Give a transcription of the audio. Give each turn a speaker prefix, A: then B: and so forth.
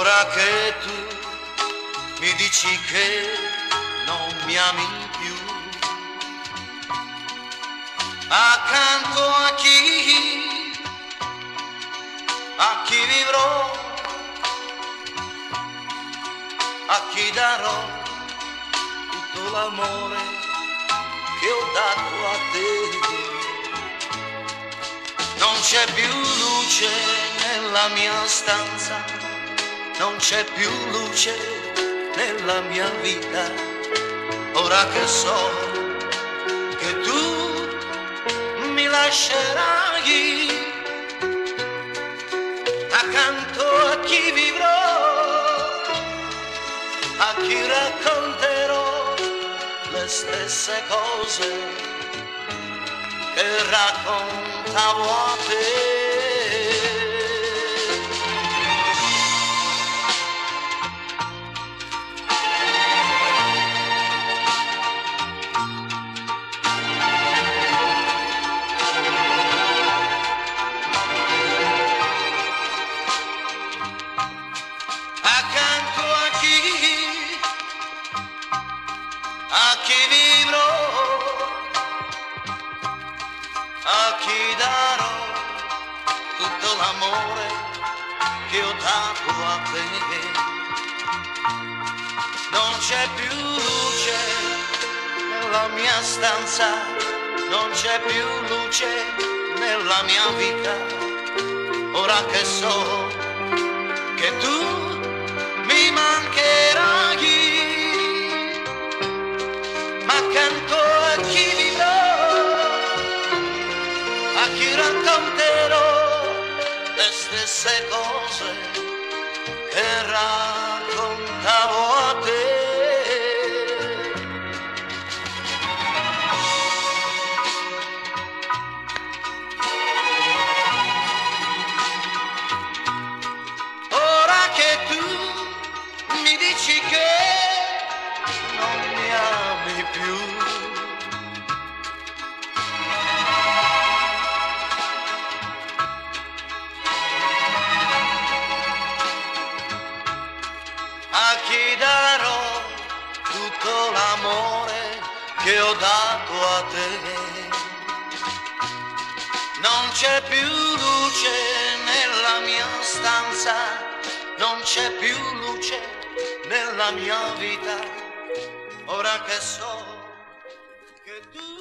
A: Ora che tu mi dici che non mi ami più, accanto a chi vivrò, a chi darò tutto l'amore che ho dato a te. Non c'è più luce nella mia stanza, non c'è più luce nella mia vita, ora che so che tu mi lascerai, accanto a chi vivrò, a chi racconterò le stesse cose che raccontavo a te. Accanto a chi vivrò, a chi darò tutto l'amore che ho dato a te. Non c'è più luce nella mia stanza, non c'è più luce nella mia vita, ora che so che tu mi mancherai, ma accanto a chi vivrò, a chi racconterò le stesse cose che raccontavo a te. Ora che tu mi dici che non mi ami più, a chi darò tutto l'amore che ho dato a te. Non c'è più luce nella mia stanza, non c'è più luce nella mia vita, ora che so che tu